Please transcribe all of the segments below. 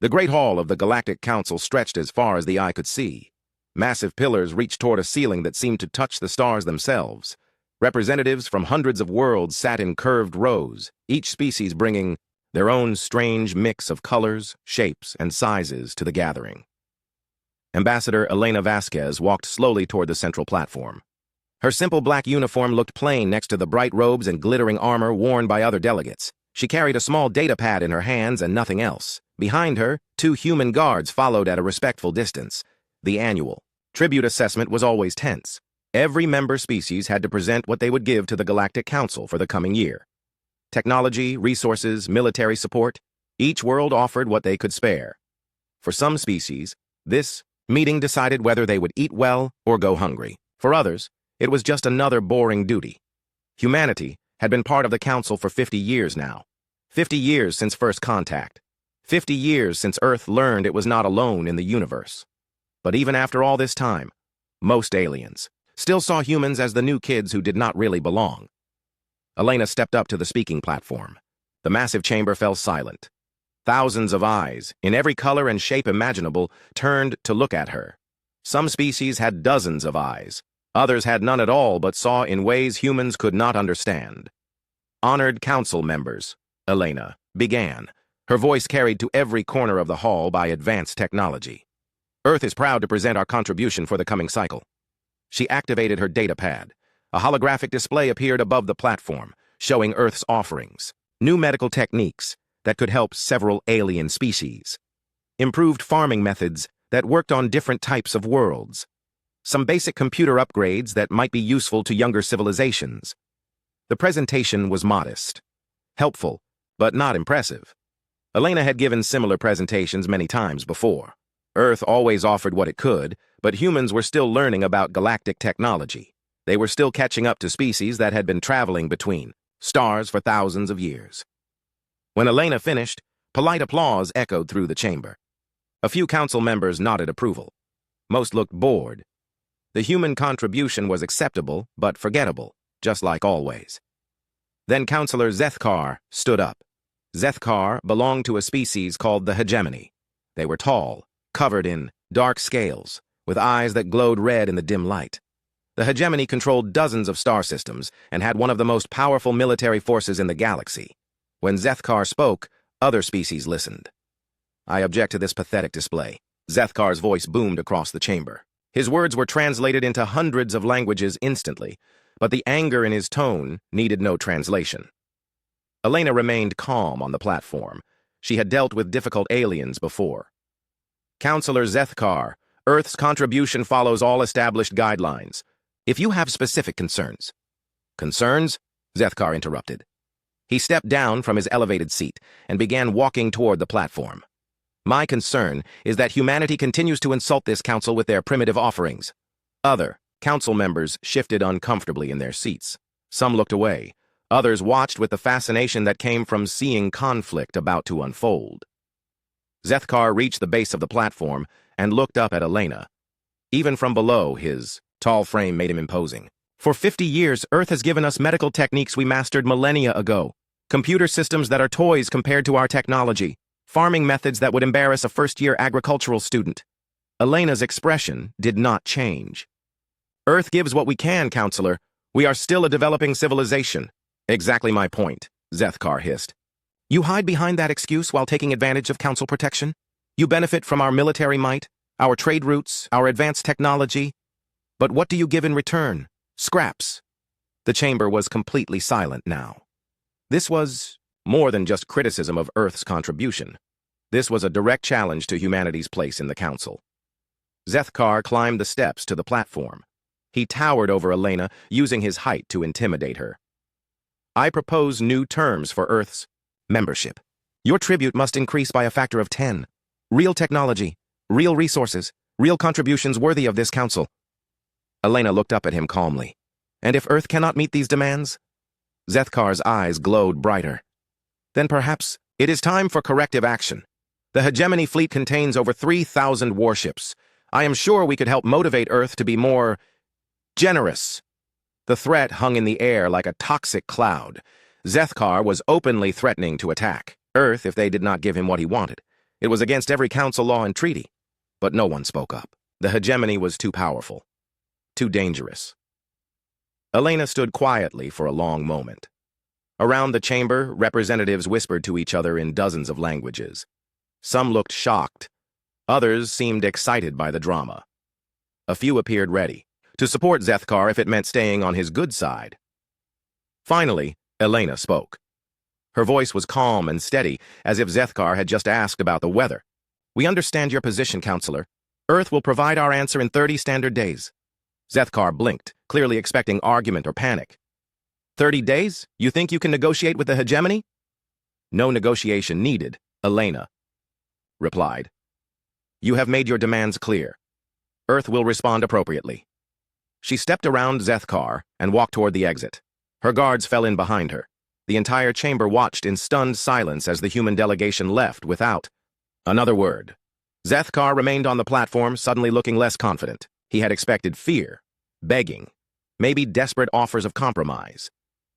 The Great Hall of the Galactic Council stretched as far as the eye could see. Massive pillars reached toward a ceiling that seemed to touch the stars themselves. Representatives from hundreds of worlds sat in curved rows, each species bringing their own strange mix of colors, shapes, and sizes to the gathering. Ambassador Elena Vasquez walked slowly toward the central platform. Her simple black uniform looked plain next to the bright robes and glittering armor worn by other delegates. She carried a small data pad in her hands and nothing else. Behind her, 2 human guards followed at a respectful distance. The annual tribute assessment was always tense. Every member species had to present what they would give to the Galactic Council for the coming year. Technology, resources, military support, each world offered what they could spare. For some species, this meeting decided whether they would eat well or go hungry. For others, it was just another boring duty. Humanity had been part of the Council for 50 years now. 50 years since first contact. 50 years since Earth learned it was not alone in the universe. But even after all this time, most aliens still saw humans as the new kids who did not really belong. Elena stepped up to the speaking platform. The massive chamber fell silent. Thousands of eyes, in every color and shape imaginable, turned to look at her. Some species had dozens of eyes. Others had none at all but saw in ways humans could not understand. Honored council members, Elena began, her voice carried to every corner of the hall by advanced technology. Earth is proud to present our contribution for the coming cycle. She activated her data pad. A holographic display appeared above the platform, showing Earth's offerings, new medical techniques that could help several alien species, improved farming methods that worked on different types of worlds, some basic computer upgrades that might be useful to younger civilizations. The presentation was modest, helpful, but not impressive. Elena had given similar presentations many times before. Earth always offered what it could, but humans were still learning about galactic technology. They were still catching up to species that had been traveling between stars for thousands of years. When Elena finished, polite applause echoed through the chamber. A few council members nodded approval. Most looked bored. The human contribution was acceptable, but forgettable, just like always. Then Councillor Zethkar stood up. Zethkar belonged to a species called the hegemony. They were tall, covered in dark scales, with eyes that glowed red in the dim light. The hegemony controlled dozens of star systems and had one of the most powerful military forces in the galaxy. When Zethkar spoke, other species listened. I object to this pathetic display. Zethkar's voice boomed across the chamber. His words were translated into hundreds of languages instantly, but the anger in his tone needed no translation. Elena remained calm on the platform. She had dealt with difficult aliens before. Councillor Zethkar, Earth's contribution follows all established guidelines. If you have specific concerns... Concerns? Zethkar interrupted. He stepped down from his elevated seat and began walking toward the platform. My concern is that humanity continues to insult this council with their primitive offerings. Other council members shifted uncomfortably in their seats. Some looked away. Others watched with the fascination that came from seeing conflict about to unfold. Zethkar reached the base of the platform and looked up at Elena. Even from below, his tall frame made him imposing. For 50 years, Earth has given us medical techniques we mastered millennia ago. Computer systems that are toys compared to our technology. Farming methods that would embarrass a first-year agricultural student. Elena's expression did not change. Earth gives what we can, Counselor. We are still a developing civilization. Exactly my point, Zethkar hissed. You hide behind that excuse while taking advantage of Council protection? You benefit from our military might, our trade routes, our advanced technology. But what do you give in return? Scraps. The chamber was completely silent now. This was more than just criticism of Earth's contribution. This was a direct challenge to humanity's place in the Council. Zethkar climbed the steps to the platform. He towered over Elena, using his height to intimidate her. I propose new terms for Earth's membership. Your tribute must increase by a factor of 10. Real technology, real resources, real contributions worthy of this Council. Elena looked up at him calmly. And if Earth cannot meet these demands? Zethkar's eyes glowed brighter. Then perhaps it is time for corrective action. The hegemony fleet contains over 3,000 warships. I am sure we could help motivate Earth to be more generous. The threat hung in the air like a toxic cloud. Zethkar was openly threatening to attack Earth if they did not give him what he wanted. It was against every council law and treaty. But no one spoke up. The hegemony was too powerful, too dangerous. Elena stood quietly for a long moment. Around the chamber, representatives whispered to each other in dozens of languages. Some looked shocked. Others seemed excited by the drama. A few appeared ready to support Zethkar if it meant staying on his good side. Finally, Elena spoke. Her voice was calm and steady, as if Zethkar had just asked about the weather. "We understand your position, Counselor. Earth will provide our answer in 30 standard days." Zethkar blinked, clearly expecting argument or panic. 30 days? You think you can negotiate with the hegemony? "No negotiation needed," Elena replied. "You have made your demands clear. Earth will respond appropriately." She stepped around Zethkar and walked toward the exit. Her guards fell in behind her. The entire chamber watched in stunned silence as the human delegation left without another word. Zethkar remained on the platform, suddenly looking less confident. He had expected fear, begging, maybe desperate offers of compromise.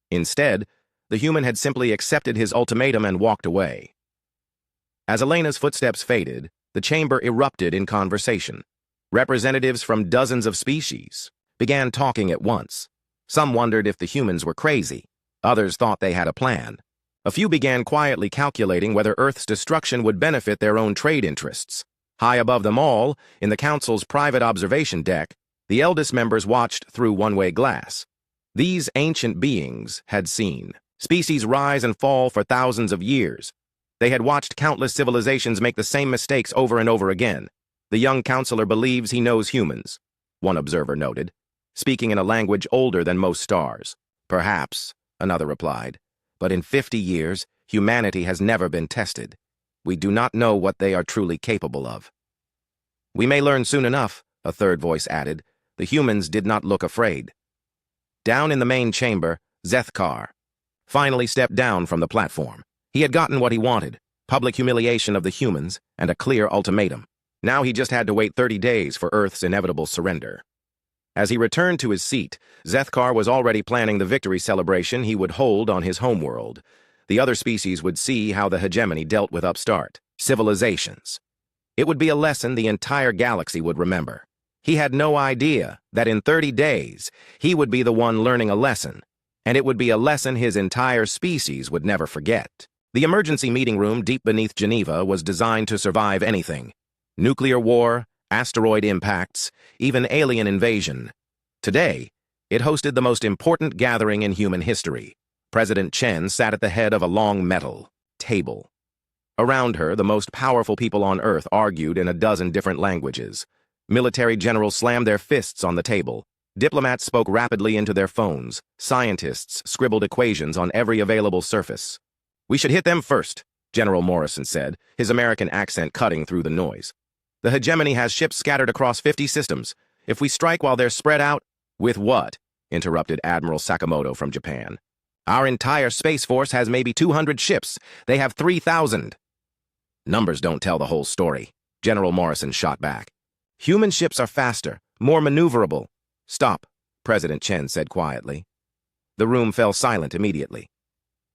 Instead, the human had simply accepted his ultimatum and walked away. As Elena's footsteps faded, the chamber erupted in conversation. Representatives from dozens of species began talking at once. Some wondered if the humans were crazy. Others thought they had a plan. A few began quietly calculating whether Earth's destruction would benefit their own trade interests. High above them all, in the Council's private observation deck, the eldest members watched through one-way glass. These ancient beings had seen species rise and fall for thousands of years. They had watched countless civilizations make the same mistakes over and over again. "The young counselor believes he knows humans," one observer noted, speaking in a language older than most stars. "Perhaps," another replied, "but in 50 years, humanity has never been tested. We do not know what they are truly capable of." "We may learn soon enough," a third voice added. The humans did not look afraid. Down in the main chamber, Zethkar finally stepped down from the platform. He had gotten what he wanted, public humiliation of the humans and a clear ultimatum. Now he just had to wait 30 days for Earth's inevitable surrender. As he returned to his seat, Zethkar was already planning the victory celebration he would hold on his homeworld. The other species would see how the hegemony dealt with upstart civilizations. It would be a lesson the entire galaxy would remember. He had no idea that in 30 days, he would be the one learning a lesson, and it would be a lesson his entire species would never forget. The emergency meeting room deep beneath Geneva was designed to survive anything: nuclear war, asteroid impacts, even alien invasion. Today, it hosted the most important gathering in human history. President Chen sat at the head of a long metal table. Around her, the most powerful people on Earth argued in a dozen different languages. Military generals slammed their fists on the table. Diplomats spoke rapidly into their phones. Scientists scribbled equations on every available surface. "We should hit them first," General Morrison said, his American accent cutting through the noise. "The hegemony has ships scattered across 50 systems. If we strike while they're spread out—" "With what?" interrupted Admiral Sakamoto from Japan. "Our entire Space Force has maybe 200 ships. They have 3,000. "Numbers don't tell the whole story," General Morrison shot back. "Human ships are faster, more maneuverable." "Stop," President Chen said quietly. The room fell silent immediately.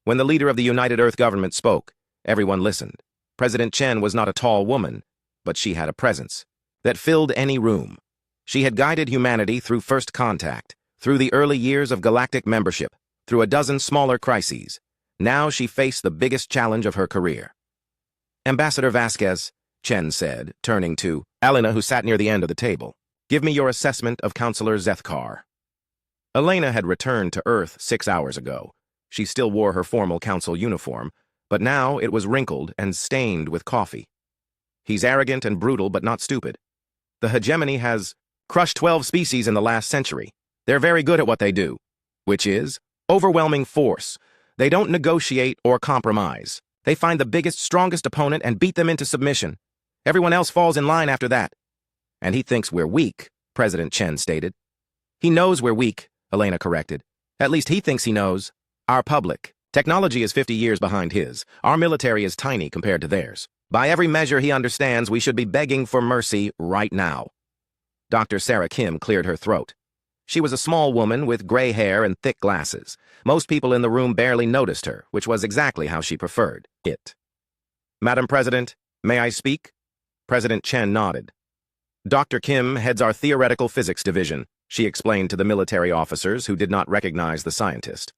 When the leader of the United Earth government spoke, everyone listened. President Chen was not a tall woman, but she had a presence that filled any room. She had guided humanity through first contact, through the early years of galactic membership, through a dozen smaller crises. Now she faced the biggest challenge of her career. "Ambassador Vasquez," Chen said, turning to Elena, who sat near the end of the table, "give me your assessment of Counselor Zethkar." Elena had returned to Earth 6 hours ago. She still wore her formal council uniform, but now it was wrinkled and stained with coffee. "He's arrogant and brutal, but not stupid. The hegemony has crushed 12 species in the last century. They're very good at what they do, which is overwhelming force. They don't negotiate or compromise. They find the biggest, strongest opponent and beat them into submission. Everyone else falls in line after that." "And he thinks we're weak," President Chen stated. "He knows we're weak," Elena corrected. "At least he thinks he knows. Our public technology is 50 years behind his. Our military is tiny compared to theirs. By every measure he understands, we should be begging for mercy right now." Dr. Sarah Kim cleared her throat. She was a small woman with gray hair and thick glasses. Most people in the room barely noticed her, which was exactly how she preferred it. "Madam President, May I speak? President Chen nodded. Dr. Kim heads our theoretical physics division, she explained to the military officers who did not recognize the scientist.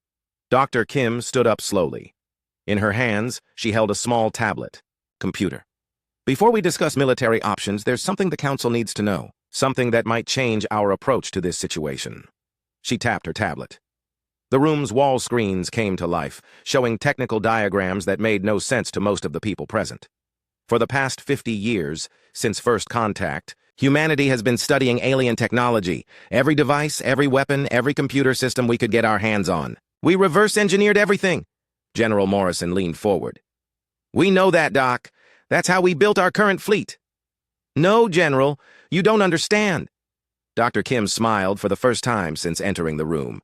Dr. Kim stood up slowly. In her hands, she held a small tablet. Computer. Before we discuss military options, there's something the Council needs to know. Something that might change our approach to this situation. She tapped her tablet. The room's wall screens came to life, showing technical diagrams that made no sense to most of the people present. For the past 50 years, since first contact, humanity has been studying alien technology. Every device, every weapon, every computer system we could get our hands on. We reverse-engineered everything. General Morrison leaned forward. We know that, Doc. That's how we built our current fleet. No, General, you don't understand. Dr. Kim smiled for the first time since entering the room.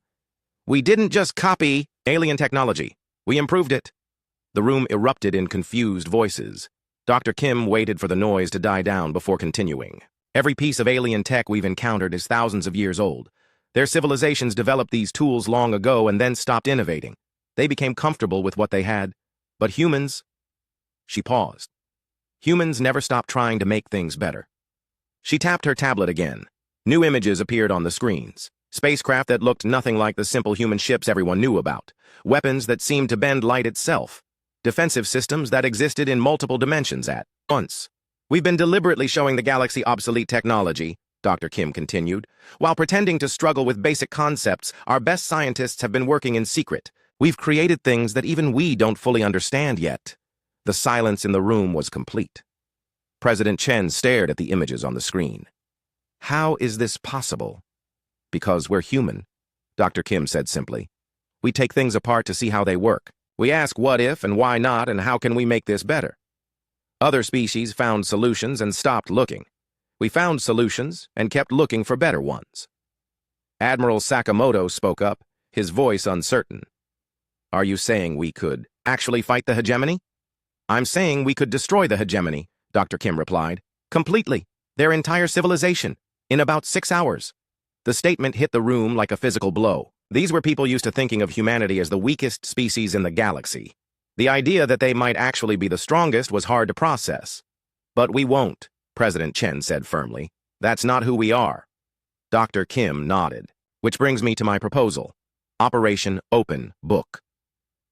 We didn't just copy alien technology. We improved it. The room erupted in confused voices. Dr. Kim waited for the noise to die down before continuing. Every piece of alien tech we've encountered is thousands of years old. Their civilizations developed these tools long ago and then stopped innovating. They became comfortable with what they had. But humans... She paused. Humans never stopped trying to make things better. She tapped her tablet again. New images appeared on the screens. Spacecraft that looked nothing like the simple human ships everyone knew about. Weapons that seemed to bend light itself. Defensive systems that existed in multiple dimensions at once. We've been deliberately showing the galaxy obsolete technology, Dr. Kim continued. While pretending to struggle with basic concepts, our best scientists have been working in secret. We've created things that even we don't fully understand yet. The silence in the room was complete. President Chen stared at the images on the screen. How is this possible? Because we're human, Dr. Kim said simply. We take things apart to see how they work. We ask what if and why not and how can we make this better. Other species found solutions and stopped looking. We found solutions and kept looking for better ones. Admiral Sakamoto spoke up, his voice uncertain. Are you saying we could actually fight the hegemony? I'm saying we could destroy the hegemony, Dr. Kim replied. Completely. Their entire civilization. In about 6 hours. The statement hit the room like a physical blow. These were people used to thinking of humanity as the weakest species in the galaxy. The idea that they might actually be the strongest was hard to process. But we won't, President Chen said firmly. That's not who we are. Dr. Kim nodded. Which brings me to my proposal. Operation Open Book.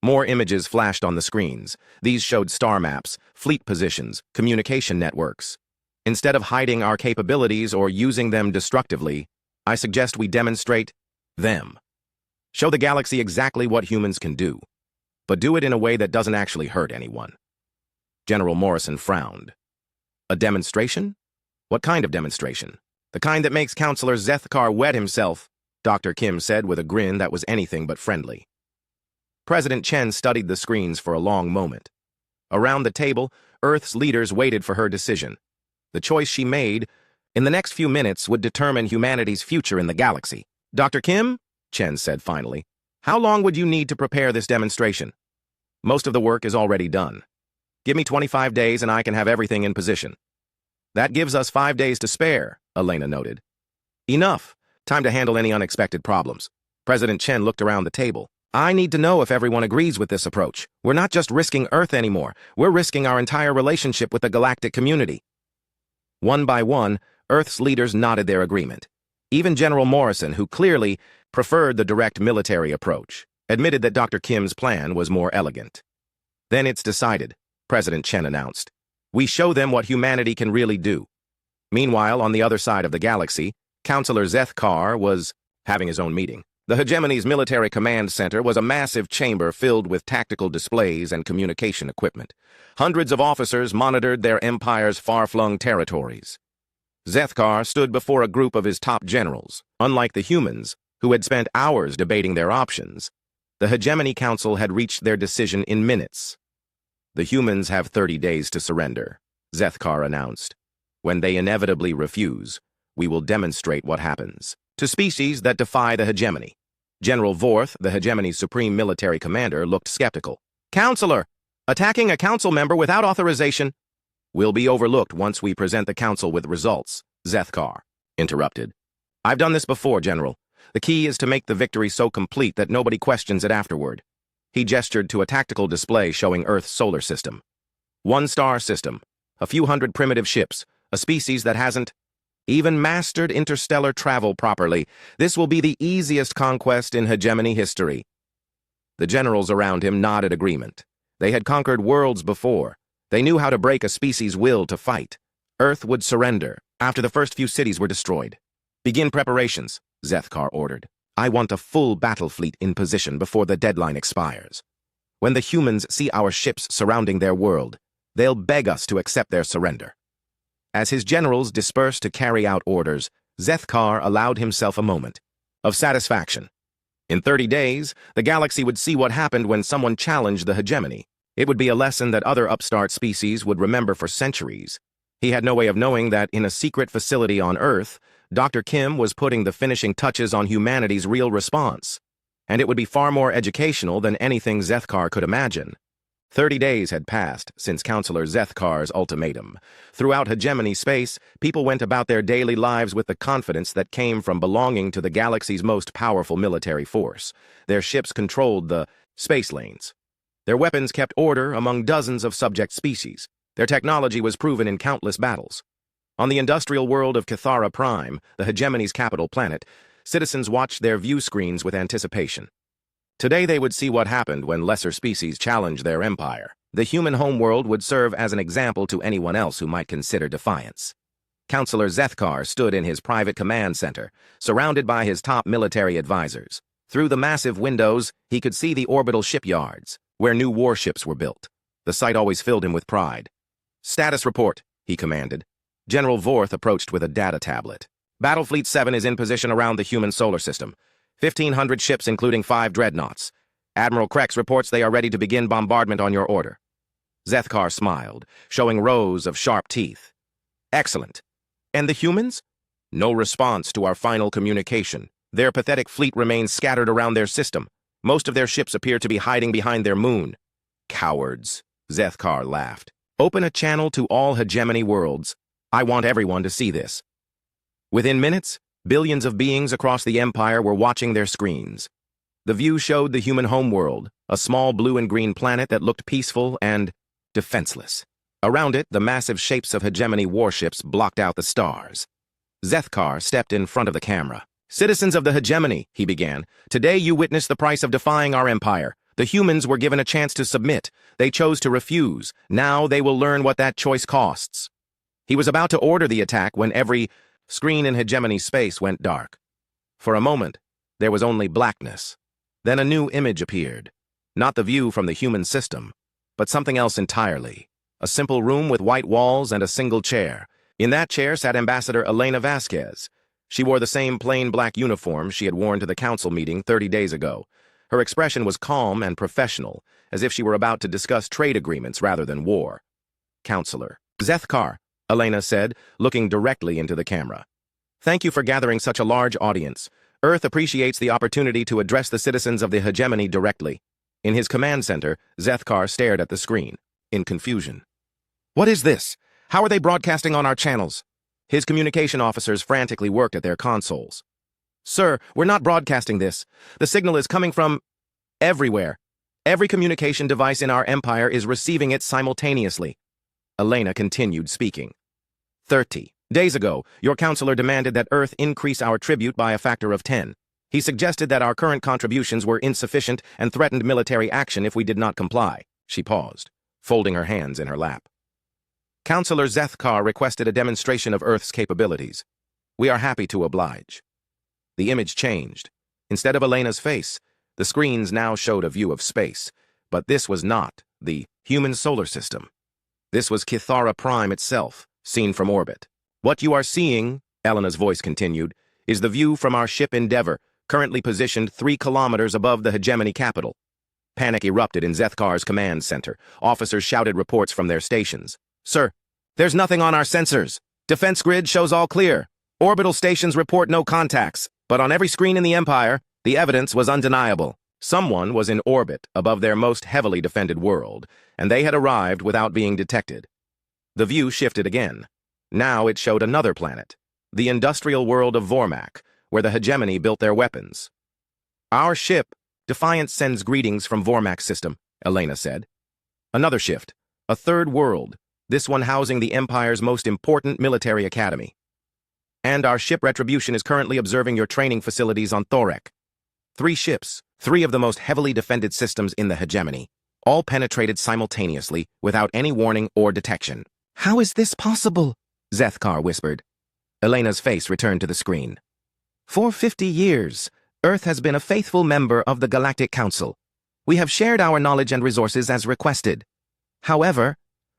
More images flashed on the screens. These showed star maps, fleet positions, communication networks. Instead of hiding our capabilities or using them destructively, I suggest we demonstrate them. Show the galaxy exactly what humans can do, but do it in a way that doesn't actually hurt anyone. General Morrison frowned. A demonstration? What kind of demonstration? The kind that makes Counselor Zethkar wet himself, Dr. Kim said with a grin that was anything but friendly. President Chen studied the screens for a long moment. Around the table, Earth's leaders waited for her decision. The choice she made, in the next few minutes, would determine humanity's future in the galaxy. Dr. Kim, Chen said finally, how long would you need to prepare this demonstration? Most of the work is already done. Give me 25 days and I can have everything in position. That gives us 5 days to spare, Elena noted. Enough. Time to handle any unexpected problems. President Chen looked around the table. I need to know if everyone agrees with this approach. We're not just risking Earth anymore. We're risking our entire relationship with the galactic community. One by one, Earth's leaders nodded their agreement. Even General Morrison, who clearly preferred the direct military approach, admitted that Dr. Kim's plan was more elegant. Then it's decided, President Chen announced. We show them what humanity can really do. Meanwhile, on the other side of the galaxy, Counselor Zethkar was having his own meeting. The hegemony's military command center was a massive chamber filled with tactical displays and communication equipment. Hundreds of officers monitored their empire's far-flung territories. Zethkar stood before a group of his top generals. Unlike the humans, who had spent hours debating their options, the Hegemony Council had reached their decision in minutes. The humans have 30 days to surrender, Zethkar announced. When they inevitably refuse, we will demonstrate what happens. To species that defy the hegemony. General Vorth, the hegemony's supreme military commander, looked skeptical. Counselor, attacking a council member without authorization will be overlooked once we present the council with results, Zethkar interrupted. I've done this before, General. The key is to make the victory so complete that nobody questions it afterward. He gestured to a tactical display showing Earth's solar system. One-star system, a few hundred primitive ships, a species that hasn't even mastered interstellar travel properly. This will be the easiest conquest in hegemony history. The generals around him nodded agreement. They had conquered worlds before. They knew how to break a species' will to fight. Earth would surrender after the first few cities were destroyed. Begin preparations, Zethkar ordered. I want a full battle fleet in position before the deadline expires. When the humans see our ships surrounding their world, they'll beg us to accept their surrender. As his generals dispersed to carry out orders, Zethkar allowed himself a moment of satisfaction. In 30 days, the galaxy would see what happened when someone challenged the hegemony. It would be a lesson that other upstart species would remember for centuries. He had no way of knowing that in a secret facility on Earth, Dr. Kim was putting the finishing touches on humanity's real response. And it would be far more educational than anything Zethkar could imagine. 30 days had passed since Counselor Zethkar's ultimatum. Throughout hegemony space, people went about their daily lives with the confidence that came from belonging to the galaxy's most powerful military force. Their ships controlled the space lanes. Their weapons kept order among dozens of subject species. Their technology was proven in countless battles. On the industrial world of Cathara Prime, the hegemony's capital planet, citizens watched their view screens with anticipation. Today they would see what happened when lesser species challenged their empire. The human homeworld would serve as an example to anyone else who might consider defiance. Counselor Zethkar stood in his private command center, surrounded by his top military advisors. Through the massive windows, he could see the orbital shipyards, where new warships were built. The sight always filled him with pride. Status report, he commanded. General Vorth approached with a data tablet. Battlefleet 7 is in position around the human solar system. 1,500 ships, including 5 dreadnoughts. Admiral Krex reports they are ready to begin bombardment on your order. Zethkar smiled, showing rows of sharp teeth. Excellent. And the humans? No response to our final communication. Their pathetic fleet remains scattered around their system. Most of their ships appear to be hiding behind their moon. Cowards, Zethkar laughed. Open a channel to all hegemony worlds. I want everyone to see this. Within minutes, billions of beings across the Empire were watching their screens. The view showed the human homeworld, a small blue and green planet that looked peaceful and defenseless. Around it, the massive shapes of hegemony warships blocked out the stars. Zethkar stepped in front of the camera. Citizens of the hegemony, he began, today you witnessed the price of defying our empire. The humans were given a chance to submit. They chose to refuse. Now they will learn what that choice costs. He was about to order the attack when every screen in hegemony space went dark. For a moment, there was only blackness. Then a new image appeared. Not the view from the human system, but something else entirely. A simple room with white walls and a single chair. In that chair sat Ambassador Elena Vasquez. She wore the same plain black uniform she had worn to the council meeting 30 days ago. Her expression was calm and professional, as if she were about to discuss trade agreements rather than war. Counselor Zethkar, Elena said, looking directly into the camera. Thank you for gathering such a large audience. Earth appreciates the opportunity to address the citizens of the hegemony directly. In his command center, Zethkar stared at the screen, in confusion. What is this? How are they broadcasting on our channels? His communication officers frantically worked at their consoles. Sir, we're not broadcasting this. The signal is coming from everywhere. Every communication device in our empire is receiving it simultaneously. Elena continued speaking. 30 days ago, your counselor demanded that Earth increase our tribute by a factor of 10. He suggested that our current contributions were insufficient and threatened military action if we did not comply. She paused, folding her hands in her lap. Counselor Zethkar requested a demonstration of Earth's capabilities. We are happy to oblige. The image changed. Instead of Elena's face, the screens now showed a view of space. But this was not the human solar system. This was Cathara Prime itself, seen from orbit. What you are seeing, Elena's voice continued, is the view from our ship Endeavor, currently positioned 3 kilometers above the hegemony capital. Panic erupted in Zethkar's command center. Officers shouted reports from their stations. Sir, there's nothing on our sensors. Defense grid shows all clear. Orbital stations report no contacts. But on every screen in the Empire, the evidence was undeniable. Someone was in orbit above their most heavily defended world, and they had arrived without being detected. The view shifted again. Now it showed another planet, the industrial world of Vormak, where the hegemony built their weapons. Our ship, Defiance sends greetings from Vormak's system, Elena said. Another shift, a third world, this one housing the Empire's most important military academy. And our ship Retribution is currently observing your training facilities on Thorek. 3 ships, 3 of the most heavily defended systems in the hegemony, all penetrated simultaneously without any warning or detection. How is this possible? Zethkar whispered. Elena's face returned to the screen. For 50 years, Earth has been a faithful member of the Galactic Council. We have shared our knowledge and resources as requested. However,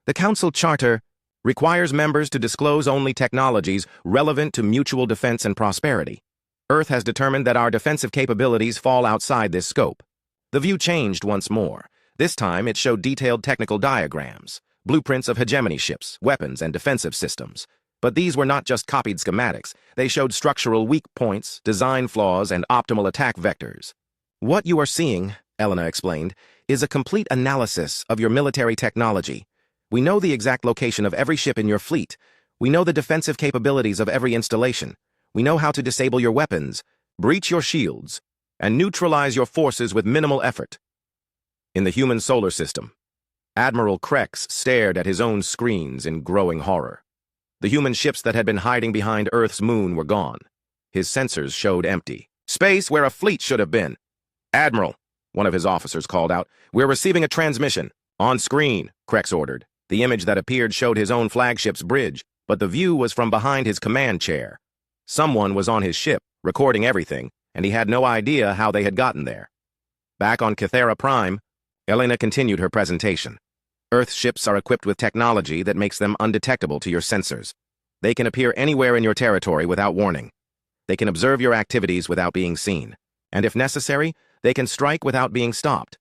the Council Charter requires members to disclose only technologies relevant to mutual defense and prosperity. Earth has determined that our defensive capabilities fall outside this scope. The view changed once more. This time it showed detailed technical diagrams, blueprints of hegemony ships, weapons, and defensive systems. But these were not just copied schematics. They showed structural weak points, design flaws, and optimal attack vectors. What you are seeing, Elena explained, is a complete analysis of your military technology. We know the exact location of every ship in your fleet. We know the defensive capabilities of every installation. We know how to disable your weapons, breach your shields, and neutralize your forces with minimal effort. In the human solar system, Admiral Krex stared at his own screens in growing horror. The human ships that had been hiding behind Earth's moon were gone. His sensors showed empty. Space where a fleet should have been. Admiral, one of his officers called out, we're receiving a transmission. On screen, Krex ordered. The image that appeared showed his own flagship's bridge, but the view was from behind his command chair. Someone was on his ship, recording everything, and he had no idea how they had gotten there. Back on Cathera Prime, Elena continued her presentation. Earth ships are equipped with technology that makes them undetectable to your sensors. They can appear anywhere in your territory without warning. They can observe your activities without being seen. And if necessary, they can strike without being stopped.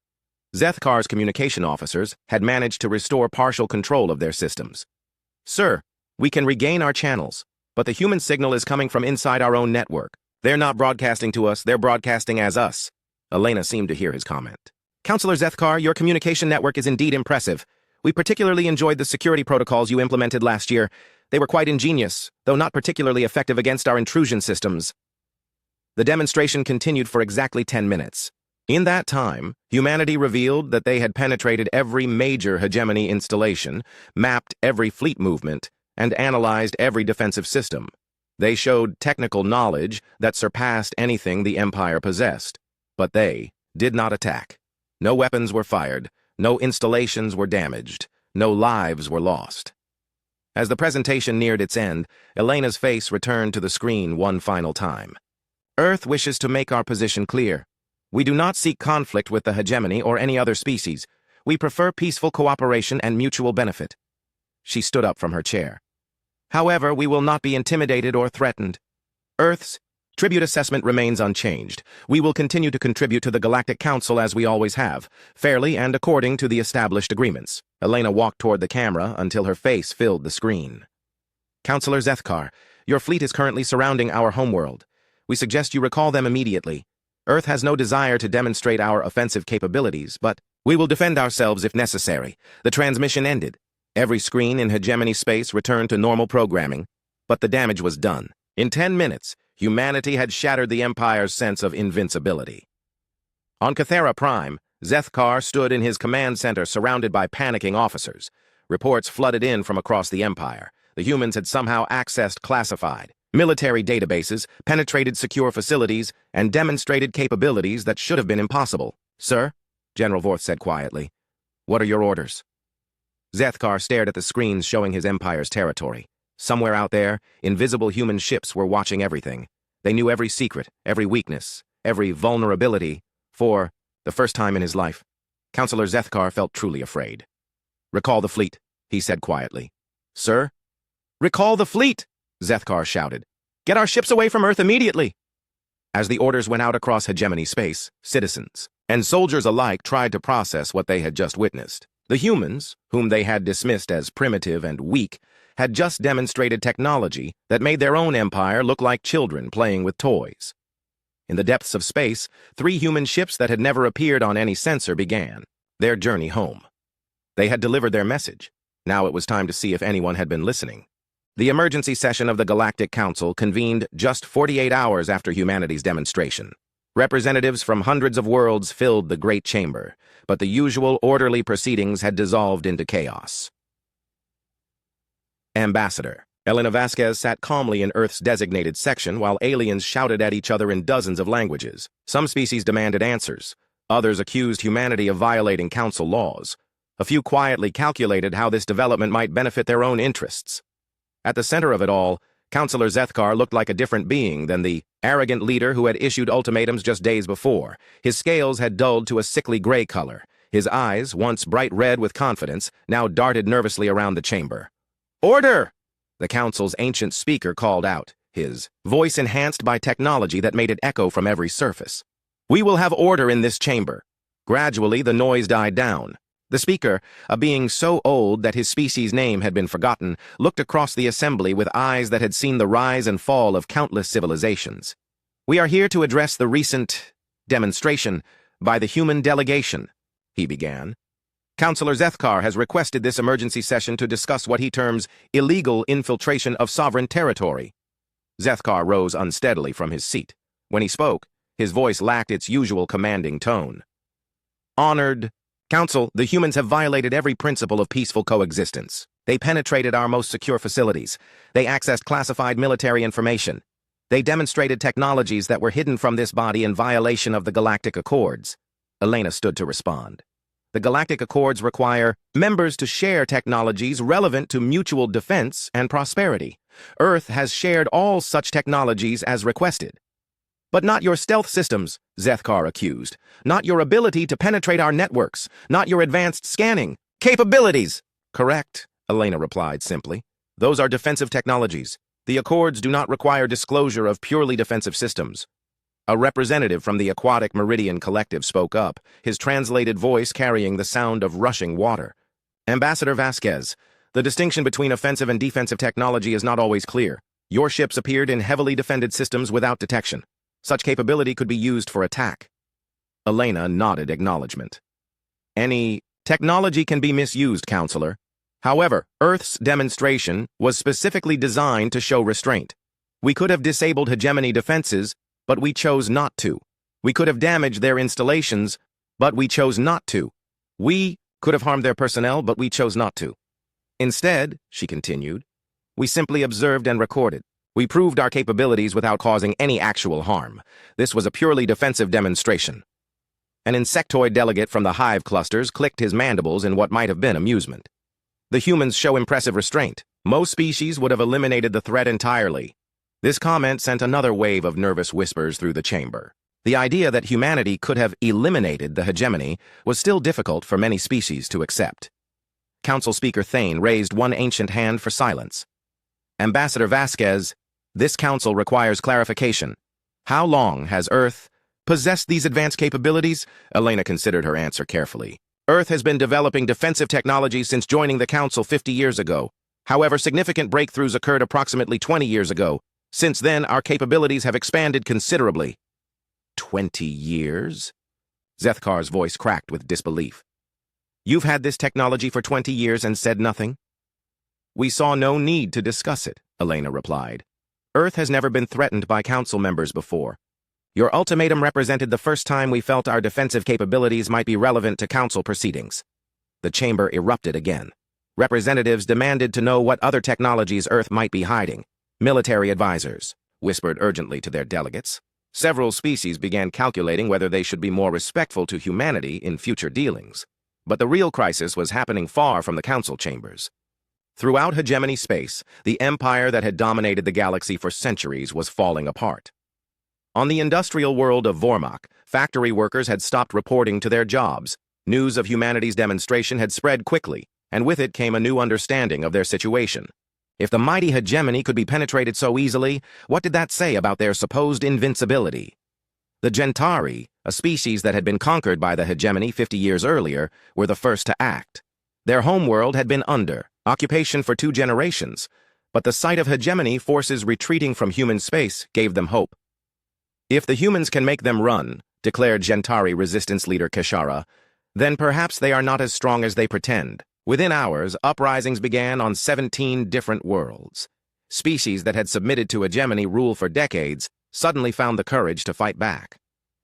Zethkar's communication officers had managed to restore partial control of their systems. Sir, we can regain our channels, but the human signal is coming from inside our own network. They're not broadcasting to us, they're broadcasting as us. Elena seemed to hear his comment. Counselor Zethkar, your communication network is indeed impressive. We particularly enjoyed the security protocols you implemented last year. They were quite ingenious, though not particularly effective against our intrusion systems. The demonstration continued for exactly 10 minutes. In that time, humanity revealed that they had penetrated every major hegemony installation, mapped every fleet movement, and analyzed every defensive system. They showed technical knowledge that surpassed anything the Empire possessed. But they did not attack. No weapons were fired, no installations were damaged, no lives were lost. As the presentation neared its end, Elena's face returned to the screen one final time. Earth wishes to make our position clear. We do not seek conflict with the hegemony or any other species. We prefer peaceful cooperation and mutual benefit. She stood up from her chair. However, we will not be intimidated or threatened. Earth's tribute assessment remains unchanged. We will continue to contribute to the Galactic Council as we always have, fairly and according to the established agreements. Elena walked toward the camera until her face filled the screen. Counselor Zethkar, your fleet is currently surrounding our homeworld. We suggest you recall them immediately. Earth has no desire to demonstrate our offensive capabilities, but we will defend ourselves if necessary. The transmission ended. Every screen in hegemony space returned to normal programming, but the damage was done. In 10 minutes, humanity had shattered the Empire's sense of invincibility. On Cathera Prime, Zethkar stood in his command center surrounded by panicking officers. Reports flooded in from across the Empire. The humans had somehow accessed classified military databases, penetrated secure facilities, and demonstrated capabilities that should have been impossible. Sir, General Vorth said quietly, what are your orders? Zethkar stared at the screens showing his Empire's territory. Somewhere out there, invisible human ships were watching everything. They knew every secret, every weakness, every vulnerability. For the first time in his life, Counselor Zethkar felt truly afraid. Recall the fleet, he said quietly. Sir? Recall the fleet! Zethkar shouted. Get our ships away from Earth immediately! As the orders went out across hegemony space, citizens and soldiers alike tried to process what they had just witnessed. The humans, whom they had dismissed as primitive and weak, had just demonstrated technology that made their own empire look like children playing with toys. In the depths of space, 3 human ships that had never appeared on any sensor began their journey home. They had delivered their message. Now it was time to see if anyone had been listening. The emergency session of the Galactic Council convened just 48 hours after humanity's demonstration. Representatives from hundreds of worlds filled the great chamber, but the usual orderly proceedings had dissolved into chaos. Ambassador. Elena Vasquez sat calmly in Earth's designated section while aliens shouted at each other in dozens of languages. Some species demanded answers. Others accused humanity of violating council laws. A few quietly calculated how this development might benefit their own interests. At the center of it all, Councillor Zethkar looked like a different being than the arrogant leader who had issued ultimatums just days before. His scales had dulled to a sickly gray color. His eyes, once bright red with confidence, now darted nervously around the chamber. "Order!" The council's ancient speaker called out, his voice enhanced by technology that made it echo from every surface. "We will have order in this chamber." Gradually, the noise died down. The speaker, a being so old that his species' name had been forgotten, looked across the assembly with eyes that had seen the rise and fall of countless civilizations. "We are here to address the recent demonstration by the human delegation," he began. "Councillor Zethkar has requested this emergency session to discuss what he terms illegal infiltration of sovereign territory." Zethkar rose unsteadily from his seat. When he spoke, his voice lacked its usual commanding tone. "Honored Council, the humans have violated every principle of peaceful coexistence. They penetrated our most secure facilities. They accessed classified military information. They demonstrated technologies that were hidden from this body in violation of the Galactic Accords." Elena stood to respond. "The Galactic Accords require members to share technologies relevant to mutual defense and prosperity. Earth has shared all such technologies as requested." "But not your stealth systems," Zethkar accused. "Not your ability to penetrate our networks. Not your advanced scanning capabilities." "Correct," Elena replied simply. "Those are defensive technologies. The Accords do not require disclosure of purely defensive systems." A representative from the Aquatic Meridian Collective spoke up, his translated voice carrying the sound of rushing water. "Ambassador Vasquez, the distinction between offensive and defensive technology is not always clear. Your ships appeared in heavily defended systems without detection. Such capability could be used for attack." Elena nodded acknowledgement. "Any technology can be misused, Counselor. However, Earth's demonstration was specifically designed to show restraint. We could have disabled hegemony defenses, but we chose not to. We could have damaged their installations, but we chose not to. We could have harmed their personnel, but we chose not to. Instead," she continued, "we simply observed and recorded. We proved our capabilities without causing any actual harm. This was a purely defensive demonstration." An insectoid delegate from the hive clusters clicked his mandibles in what might have been amusement. "The humans show impressive restraint. Most species would have eliminated the threat entirely." This comment sent another wave of nervous whispers through the chamber. The idea that humanity could have eliminated the hegemony was still difficult for many species to accept. Council Speaker Thane raised one ancient hand for silence. "Ambassador Vasquez, this council requires clarification. How long has Earth possessed these advanced capabilities?" Elena considered her answer carefully. "Earth has been developing defensive technology since joining the council 50 years ago. However, significant breakthroughs occurred approximately 20 years ago. Since then, our capabilities have expanded considerably." 20 years? Zethkar's voice cracked with disbelief. "You've had this technology for 20 years and said nothing?" "We saw no need to discuss it," Elena replied. "Earth has never been threatened by council members before. Your ultimatum represented the first time we felt our defensive capabilities might be relevant to council proceedings." The chamber erupted again. Representatives demanded to know what other technologies Earth might be hiding. Military advisors whispered urgently to their delegates. Several species began calculating whether they should be more respectful to humanity in future dealings. But the real crisis was happening far from the council chambers. Throughout hegemony space, the empire that had dominated the galaxy for centuries was falling apart. On the industrial world of Vormok, factory workers had stopped reporting to their jobs. News of humanity's demonstration had spread quickly, and with it came a new understanding of their situation. If the mighty hegemony could be penetrated so easily, what did that say about their supposed invincibility? The Gentari, a species that had been conquered by the hegemony 50 years earlier, were the first to act. Their homeworld had been under occupation for 2 generations, but the sight of hegemony forces retreating from human space gave them hope. "If the humans can make them run," declared Gentari resistance leader Keshara, "then perhaps they are not as strong as they pretend." Within hours, uprisings began on 17 different worlds. Species that had submitted to hegemony rule for decades suddenly found the courage to fight back.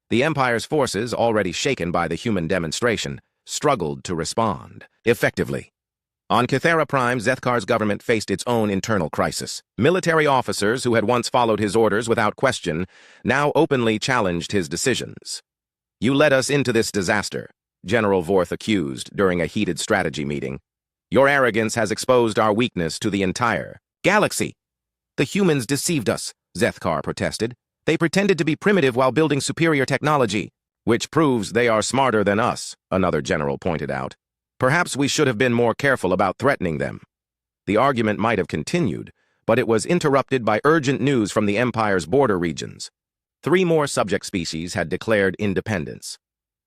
The Empire's forces, already shaken by the human demonstration, struggled to respond effectively. On Kythera Prime, Zethkar's government faced its own internal crisis. Military officers who had once followed his orders without question now openly challenged his decisions. "You led us into this disaster," General Vorth accused during a heated strategy meeting. "Your arrogance has exposed our weakness to the entire galaxy." "The humans deceived us," Zethkar protested. "They pretended to be primitive while building superior technology." "Which proves they are smarter than us," another general pointed out. "Perhaps we should have been more careful about threatening them." The argument might have continued, but it was interrupted by urgent news from the Empire's border regions. 3 more subject species had declared independence.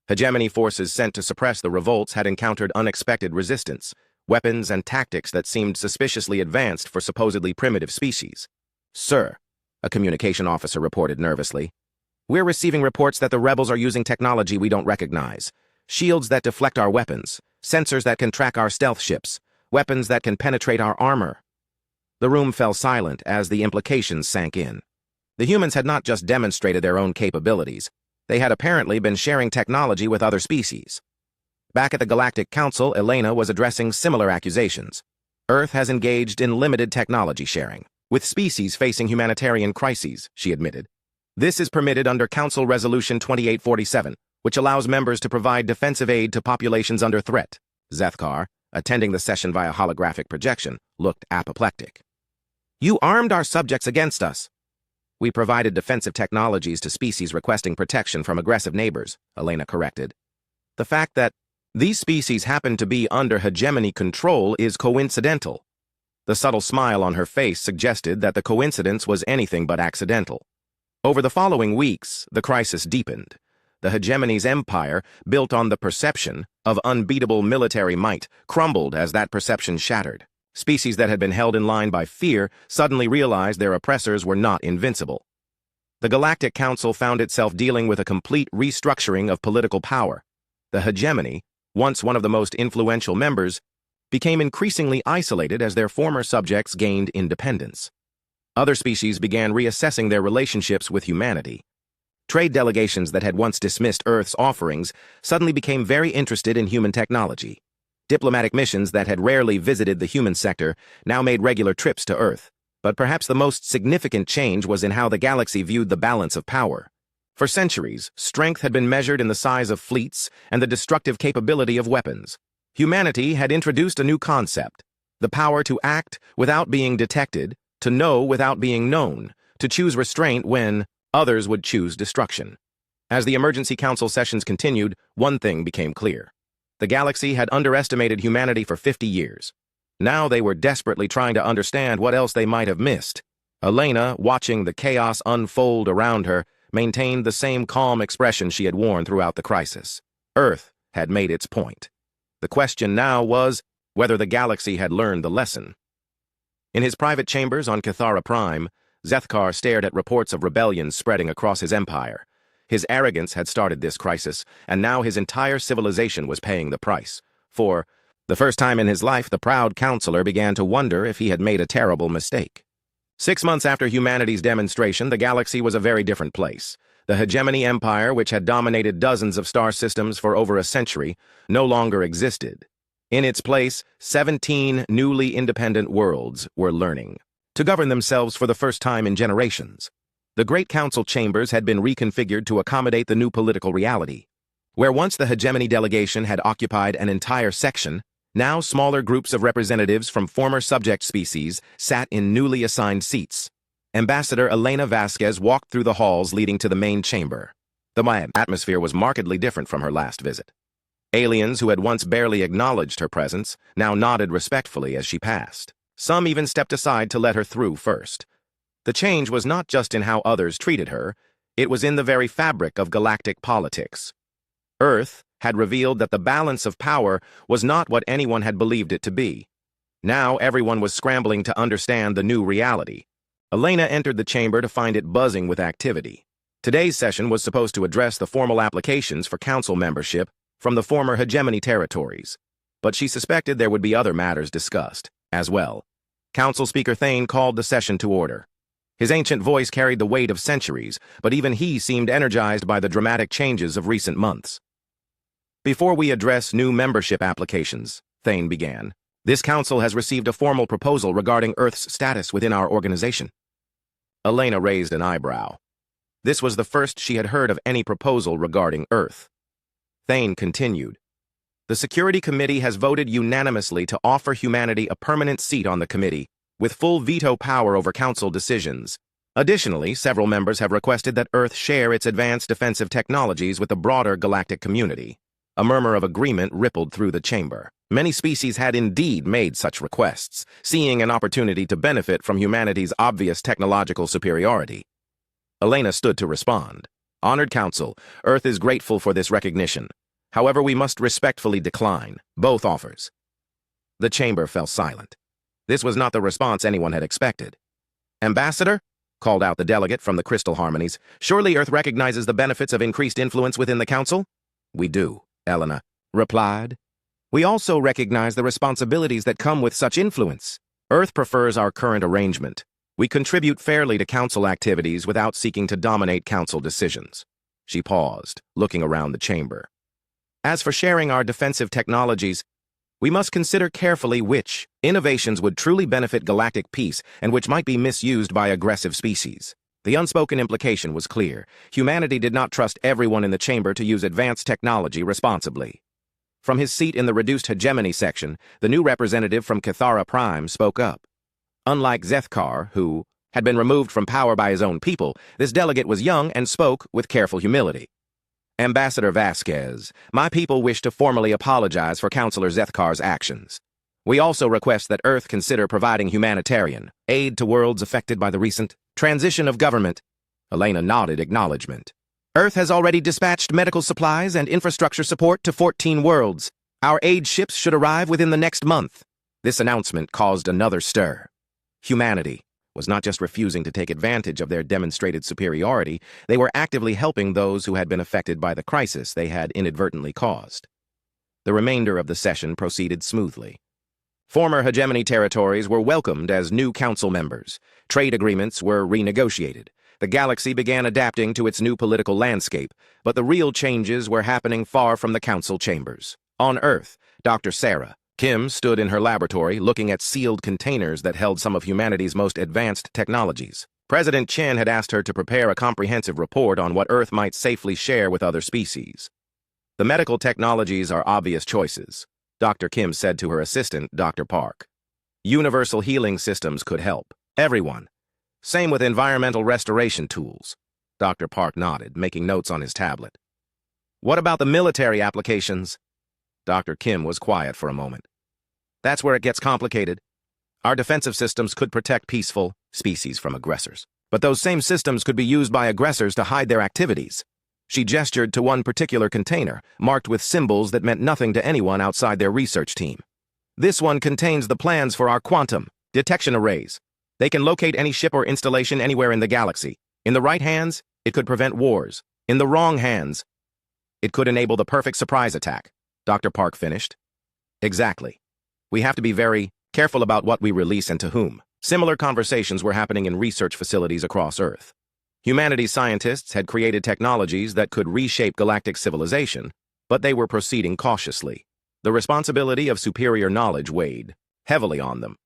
Hegemony forces sent to suppress the revolts had encountered unexpected resistance, weapons and tactics that seemed suspiciously advanced for supposedly primitive species. "Sir," a communication officer reported nervously, "we're receiving reports that the rebels are using technology we don't recognize. Shields that deflect our weapons, sensors that can track our stealth ships, weapons that can penetrate our armor." The room fell silent as the implications sank in. The humans had not just demonstrated their own capabilities, they had apparently been sharing technology with other species. Back at the Galactic Council, Elena was addressing similar accusations. Earth has engaged in limited technology sharing, with species facing humanitarian crises, she admitted. This is permitted under Council Resolution 2847, which allows members to provide defensive aid to populations under threat. Zethkar, attending the session via holographic projection, looked apoplectic. "You armed our subjects against us." "We provided defensive technologies to species requesting protection from aggressive neighbors," Elena corrected. "The fact that these species happen to be under hegemony control is coincidental." The subtle smile on her face suggested that the coincidence was anything but accidental. Over the following weeks, the crisis deepened. The hegemony's empire, built on the perception of unbeatable military might, crumbled as that perception shattered. Species that had been held in line by fear suddenly realized their oppressors were not invincible. The Galactic Council found itself dealing with a complete restructuring of political power. The hegemony, once one of the most influential members, became increasingly isolated as their former subjects gained independence. Other species began reassessing their relationships with humanity. Trade delegations that had once dismissed Earth's offerings suddenly became very interested in human technology. Diplomatic missions that had rarely visited the human sector now made regular trips to Earth. But perhaps the most significant change was in how the galaxy viewed the balance of power. For centuries, strength had been measured in the size of fleets and the destructive capability of weapons. Humanity had introduced a new concept: the power to act without being detected, to know without being known, to choose restraint when others would choose destruction. As the Emergency Council sessions continued, one thing became clear. The galaxy had underestimated humanity for 50 years. Now they were desperately trying to understand what else they might have missed. Elena, watching the chaos unfold around her, maintained the same calm expression she had worn throughout the crisis. Earth had made its point. The question now was whether the galaxy had learned the lesson. In his private chambers on Kythera Prime, Zethkar stared at reports of rebellion spreading across his empire. His arrogance had started this crisis, and now his entire civilization was paying the price. For the first time in his life, the proud counselor began to wonder if he had made a terrible mistake. 6 months after humanity's demonstration, the galaxy was a very different place. The hegemony empire, which had dominated dozens of star systems for over a century, no longer existed. In its place, 17 newly independent worlds were learning to govern themselves for the first time in generations. The Great Council chambers had been reconfigured to accommodate the new political reality. Where once the hegemony delegation had occupied an entire section, now smaller groups of representatives from former subject species sat in newly assigned seats. Ambassador Elena Vasquez walked through the halls leading to the main chamber. The atmosphere was markedly different from her last visit. Aliens who had once barely acknowledged her presence now nodded respectfully as she passed. Some even stepped aside to let her through first. The change was not just in how others treated her, it was in the very fabric of galactic politics. Earth had revealed that the balance of power was not what anyone had believed it to be. Now everyone was scrambling to understand the new reality. Elena entered the chamber to find it buzzing with activity. Today's session was supposed to address the formal applications for council membership from the former hegemony territories, but she suspected there would be other matters discussed, as well. Council Speaker Thane called the session to order. His ancient voice carried the weight of centuries, but even he seemed energized by the dramatic changes of recent months. Before we address new membership applications, Thane began, This council has received a formal proposal regarding Earth's status within our organization. Elena raised an eyebrow. This was the first she had heard of any proposal regarding Earth. Thane continued. The Security Committee has voted unanimously to offer humanity a permanent seat on the committee, with full veto power over council decisions. Additionally, several members have requested that Earth share its advanced defensive technologies with the broader galactic community. A murmur of agreement rippled through the chamber. Many species had indeed made such requests, seeing an opportunity to benefit from humanity's obvious technological superiority. Elena stood to respond. Honored Council, Earth is grateful for this recognition. However, we must respectfully decline both offers. The chamber fell silent. This was not the response anyone had expected. Ambassador? Called out the delegate from the Crystal Harmonies. Surely Earth recognizes the benefits of increased influence within the Council? We do, Elena replied. We also recognize the responsibilities that come with such influence. Earth prefers our current arrangement. We contribute fairly to Council activities without seeking to dominate Council decisions. She paused, looking around the chamber. As for sharing our defensive technologies, we must consider carefully which innovations would truly benefit galactic peace and which might be misused by aggressive species. The unspoken implication was clear. Humanity did not trust everyone in the chamber to use advanced technology responsibly. From his seat in the reduced hegemony section, the new representative from Cathara Prime spoke up. Unlike Zethkar, who had been removed from power by his own people, this delegate was young and spoke with careful humility. Ambassador Vasquez, my people wish to formally apologize for Councillor Zethkar's actions. We also request that Earth consider providing humanitarian aid to worlds affected by the recent transition of government. Elena nodded acknowledgement. Earth has already dispatched medical supplies and infrastructure support to 14 worlds. Our aid ships should arrive within the next month. This announcement caused another stir. Humanity was not just refusing to take advantage of their demonstrated superiority, they were actively helping those who had been affected by the crisis they had inadvertently caused. The remainder of the session proceeded smoothly. Former hegemony territories were welcomed as new council members. Trade agreements were renegotiated. The galaxy began adapting to its new political landscape, but the real changes were happening far from the council chambers. On Earth, Dr. Sarah Kim stood in her laboratory looking at sealed containers that held some of humanity's most advanced technologies. President Chen had asked her to prepare a comprehensive report on what Earth might safely share with other species. The medical technologies are obvious choices, Dr. Kim said to her assistant, Dr. Park. Universal healing systems could help everyone. Same with environmental restoration tools. Dr. Park nodded, making notes on his tablet. What about the military applications? Dr. Kim was quiet for a moment. That's where it gets complicated. Our defensive systems could protect peaceful species from aggressors, but those same systems could be used by aggressors to hide their activities. She gestured to one particular container, marked with symbols that meant nothing to anyone outside their research team. This one contains the plans for our quantum detection arrays. They can locate any ship or installation anywhere in the galaxy. In the right hands, it could prevent wars. In the wrong hands, it could enable the perfect surprise attack. Dr. Park finished. Exactly. We have to be very careful about what we release and to whom. Similar conversations were happening in research facilities across Earth. Humanity's scientists had created technologies that could reshape galactic civilization, but they were proceeding cautiously. The responsibility of superior knowledge weighed heavily on them.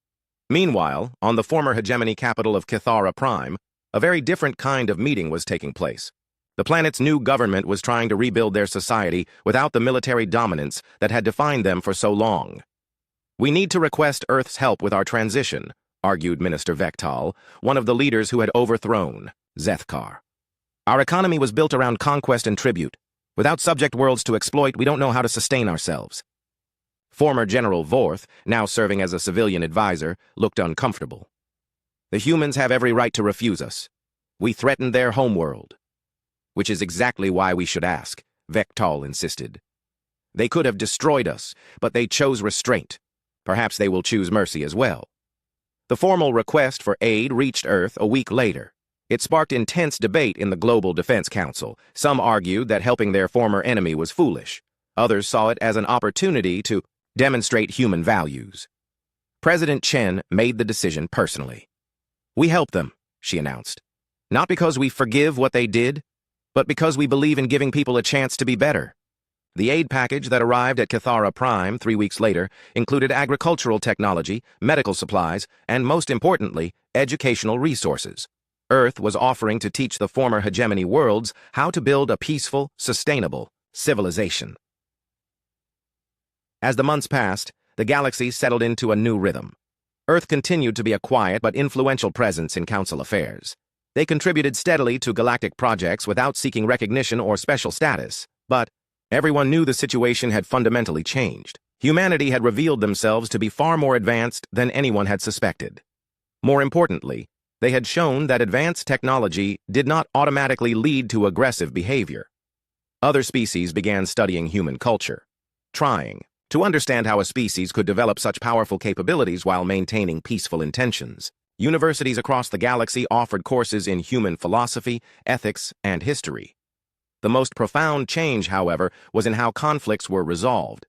Meanwhile, on the former hegemony capital of Cathara Prime, a very different kind of meeting was taking place. The planet's new government was trying to rebuild their society without the military dominance that had defined them for so long. We need to request Earth's help with our transition, argued Minister Vektal, one of the leaders who had overthrown Zethkar. Our economy was built around conquest and tribute. Without subject worlds to exploit, we don't know how to sustain ourselves. Former General Vorth, now serving as a civilian advisor, looked uncomfortable. The humans have every right to refuse us. We threatened their homeworld. Which is exactly why we should ask, Vektal insisted. They could have destroyed us, but they chose restraint. Perhaps they will choose mercy as well. The formal request for aid reached Earth a week later. It sparked intense debate in the Global Defense Council. Some argued that helping their former enemy was foolish. Others saw it as an opportunity to demonstrate human values. President Chen made the decision personally. We help them, she announced. Not because we forgive what they did, but because we believe in giving people a chance to be better. The aid package that arrived at Cathara Prime 3 weeks later included agricultural technology, medical supplies, and most importantly, educational resources. Earth was offering to teach the former hegemony worlds how to build a peaceful, sustainable civilization. As the months passed, the galaxy settled into a new rhythm. Earth continued to be a quiet but influential presence in council affairs. They contributed steadily to galactic projects without seeking recognition or special status, but everyone knew the situation had fundamentally changed. Humanity had revealed themselves to be far more advanced than anyone had suspected. More importantly, they had shown that advanced technology did not automatically lead to aggressive behavior. Other species began studying human culture, trying to understand how a species could develop such powerful capabilities while maintaining peaceful intentions. Universities across the galaxy offered courses in human philosophy, ethics, and history. The most profound change, however, was in how conflicts were resolved.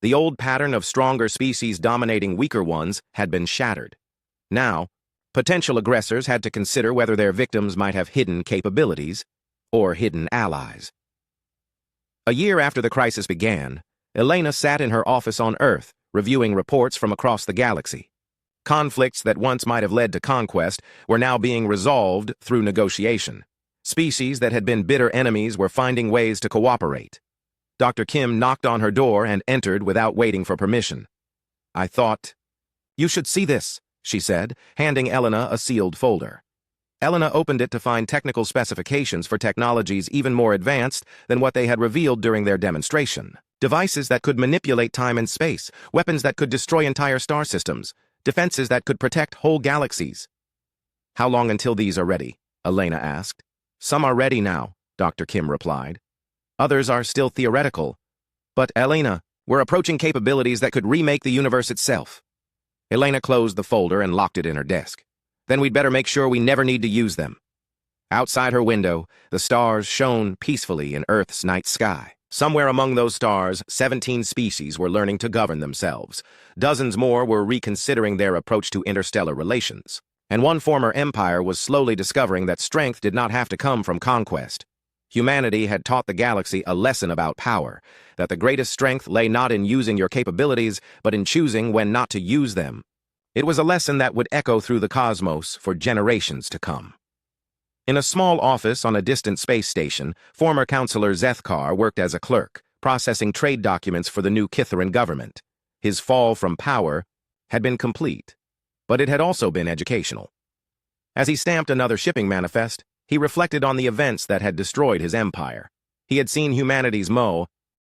The old pattern of stronger species dominating weaker ones had been shattered. Now, potential aggressors had to consider whether their victims might have hidden capabilities or hidden allies. A year after the crisis began, Elena sat in her office on Earth, reviewing reports from across the galaxy. Conflicts that once might have led to conquest were now being resolved through negotiation. Species that had been bitter enemies were finding ways to cooperate. Dr. Kim knocked on her door and entered without waiting for permission. "I thought, you should see this," she said, handing Elena a sealed folder. Elena opened it to find technical specifications for technologies even more advanced than what they had revealed during their demonstration. Devices that could manipulate time and space, weapons that could destroy entire star systems, defenses that could protect whole galaxies. "How long until these are ready?" Elena asked. "Some are ready now," Dr. Kim replied. "Others are still theoretical. But, Elena, we're approaching capabilities that could remake the universe itself." Elena closed the folder and locked it in her desk. "Then we'd better make sure we never need to use them." Outside her window, the stars shone peacefully in Earth's night sky. Somewhere among those stars, 17 species were learning to govern themselves. Dozens more were reconsidering their approach to interstellar relations. And one former empire was slowly discovering that strength did not have to come from conquest. Humanity had taught the galaxy a lesson about power, that the greatest strength lay not in using your capabilities, but in choosing when not to use them. It was a lesson that would echo through the cosmos for generations to come. In a small office on a distant space station, former Councillor Zethkar worked as a clerk, processing trade documents for the new Kitharan government. His fall from power had been complete, but it had also been educational. As he stamped another shipping manifest, he reflected on the events that had destroyed his empire. He had seen humanity's Mo